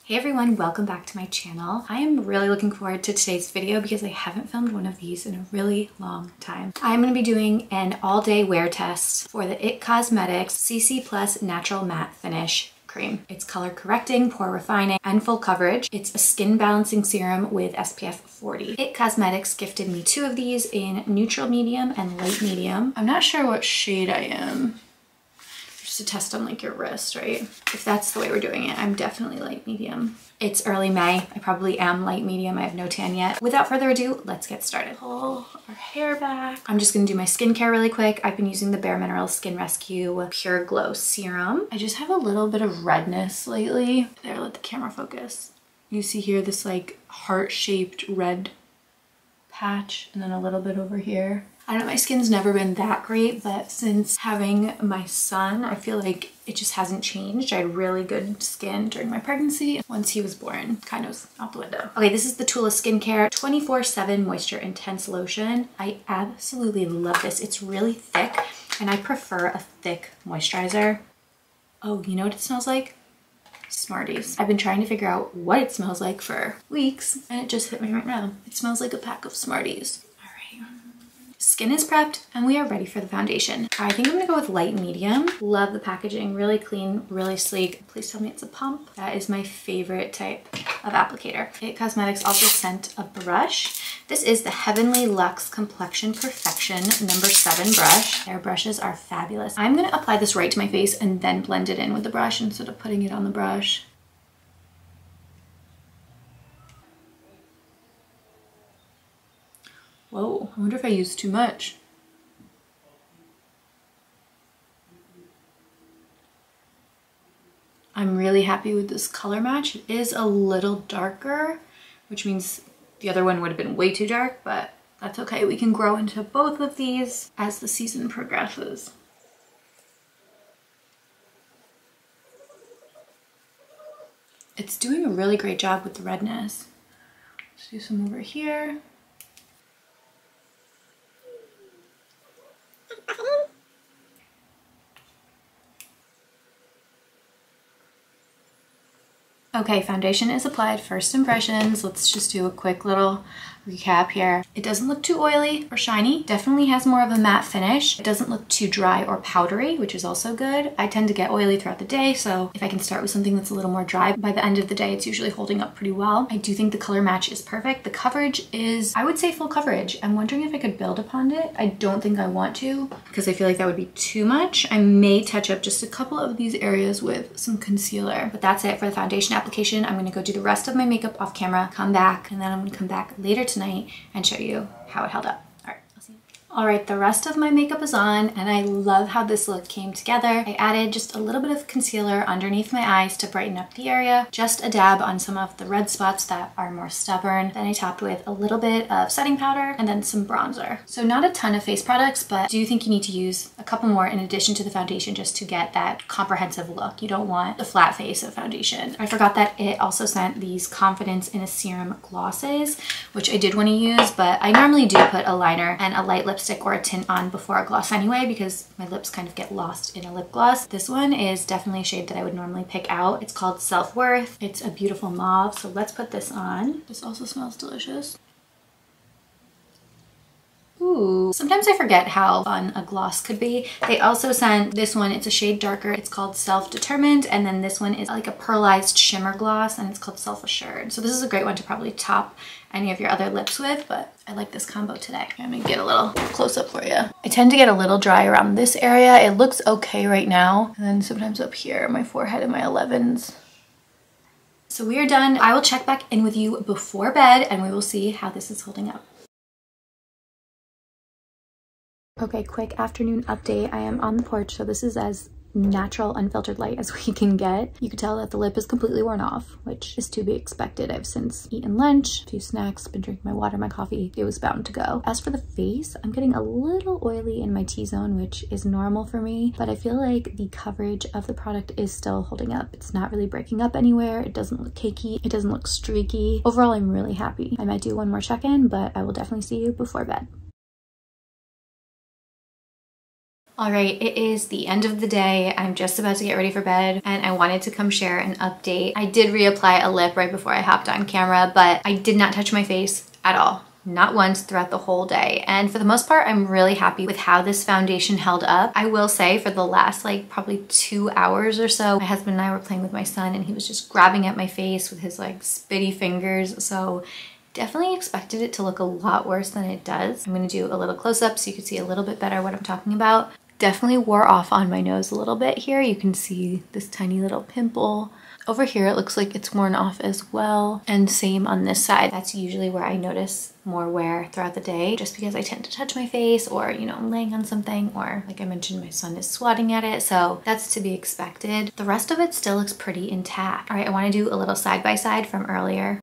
Hey everyone, welcome back to my channel. I am really looking forward to today's video because I haven't filmed one of these in a really long time. I'm going to be doing an all-day wear test for the itCOSMETICS CC Plus Natural Matte Finish Cream. It's color correcting, pore refining, and full coverage. It's a skin balancing serum with SPF 40. itCOSMETICS gifted me 2 of these in neutral medium and light medium. I'm not sure what shade I am. To test on like your wrist, right? If that's the way we're doing it, I'm definitely light medium. It's early May. I probably am light medium. I have no tan yet. Without further ado, let's get started. Pull our hair back. I'm just gonna do my skincare really quick. I've been using the Bare Minerals Skin Rescue Pure Glow Serum. I just have a little bit of redness lately. There, let the camera focus. You see here this like heart-shaped red patch and then a little bit over here. I don't know, my skin's never been that great, but since having my son, I feel like it just hasn't changed. I had really good skin during my pregnancy. Once he was born, kind of was out the window. Okay, this is the Tula Skincare 24/7 Moisture Intense Lotion. I absolutely love this. It's really thick, and I prefer a thick moisturizer. Oh, you know what it smells like? Smarties. I've been trying to figure out what it smells like for weeks, and it just hit me right now. It smells like a pack of Smarties. Skin is prepped and we are ready for the foundation. I think I'm gonna go with light medium. Love the packaging, really clean, really sleek. Please tell me it's a pump. That is my favorite type of applicator. itCOSMETICS also sent a brush. This is the Heavenly Luxe Complexion Perfection number 7 brush. Their brushes are fabulous. I'm gonna apply this right to my face and then blend it in with the brush instead of putting it on the brush. Whoa, I wonder if I used too much. I'm really happy with this color match. It is a little darker, which means the other one would have been way too dark, but that's okay. We can grow into both of these as the season progresses. It's doing a really great job with the redness. Let's do some over here. Okay, foundation is applied. First impressions. Let's just do a quick little recap here. It doesn't look too oily or shiny. Definitely has more of a matte finish. It doesn't look too dry or powdery, which is also good. I tend to get oily throughout the day, so if I can start with something that's a little more dry, by the end of the day, it's usually holding up pretty well. I do think the color match is perfect. The coverage is, I would say, full coverage. I'm wondering if I could build upon it. I don't think I want to because I feel like that would be too much. I may touch up just a couple of these areas with some concealer, but that's it for the foundation application. I'm gonna go do the rest of my makeup off camera, come back, and then I'm gonna come back later tonight and show you how it held up. All right, I'll see you. All right, the rest of my makeup is on, and I love how this look came together. I added just a little bit of concealer underneath my eyes to brighten up the area, just a dab on some of the red spots that are more stubborn. Then I topped with a little bit of setting powder and then some bronzer. So not a ton of face products, but I do think you need to use a couple more in addition to the foundation just to get that comprehensive look. You don't want the flat face of foundation. I forgot that it also sent these Confidence in a Serum glosses, which I did want to use, but I normally do put a liner and a light lipstick or a tint on before a gloss anyway because my lips kind of get lost in a lip gloss. This one is definitely a shade that I would normally pick out. It's called Self-Worth. It's a beautiful mauve, so let's put this on. This also smells delicious. Ooh, sometimes I forget how fun a gloss could be. They also sent this one, it's a shade darker. It's called Self-Determined, and then this one is like a pearlized shimmer gloss and it's called Self-Assured. So this is a great one to probably top any of your other lips with, but I like this combo today. I'm gonna get a little close up for you. I tend to get a little dry around this area. It looks okay right now. And then sometimes up here, my forehead and my 11s. So we are done. I will check back in with you before bed and we will see how this is holding up. Okay, quick afternoon update. I am on the porch, so this is as natural, unfiltered light as we can get. You can tell that the lip is completely worn off, which is to be expected. I've since eaten lunch, a few snacks, been drinking my water, my coffee. It was bound to go. As for the face, I'm getting a little oily in my T-zone, which is normal for me, but I feel like the coverage of the product is still holding up. It's not really breaking up anywhere. It doesn't look cakey. It doesn't look streaky. Overall, I'm really happy. I might do one more check-in, but I will definitely see you before bed. All right, it is the end of the day. I'm just about to get ready for bed and I wanted to come share an update. I did reapply a lip right before I hopped on camera, but I did not touch my face at all. Not once throughout the whole day. And for the most part, I'm really happy with how this foundation held up. I will say for the last like probably 2 hours or so, my husband and I were playing with my son and he was just grabbing at my face with his like spitty fingers. So definitely expected it to look a lot worse than it does. I'm gonna do a little close up so you can see a little bit better what I'm talking about. Definitely wore off on my nose a little bit here. You can see this tiny little pimple. Over here, it looks like it's worn off as well. And same on this side. That's usually where I notice more wear throughout the day, just because I tend to touch my face or, you know, I'm laying on something, or like I mentioned, my son is swatting at it. So that's to be expected. The rest of it still looks pretty intact. All right, I wanna do a little side by side from earlier.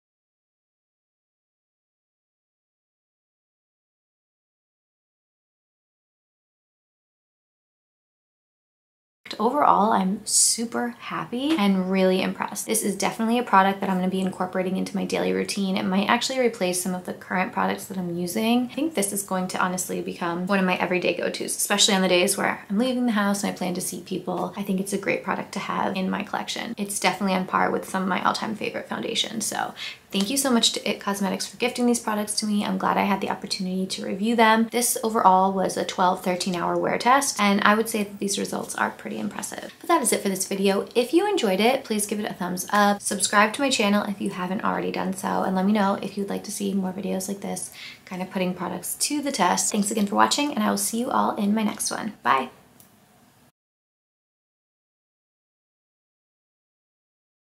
Overall, I'm super happy and really impressed. This is definitely a product that I'm going to be incorporating into my daily routine. It might actually replace some of the current products that I'm using. I think this is going to honestly become one of my everyday go-tos, especially on the days where I'm leaving the house and I plan to see people. I think it's a great product to have in my collection. It's definitely on par with some of my all-time favorite foundations. So thank you so much to itCOSMETICS for gifting these products to me. I'm glad I had the opportunity to review them. This overall was a 12-13 hour wear test, and I would say that these results are pretty impressive. But that is it for this video. If you enjoyed it, please give it a thumbs up. Subscribe to my channel if you haven't already done so, and let me know if you'd like to see more videos like this, kind of putting products to the test. Thanks again for watching, and I will see you all in my next one. Bye.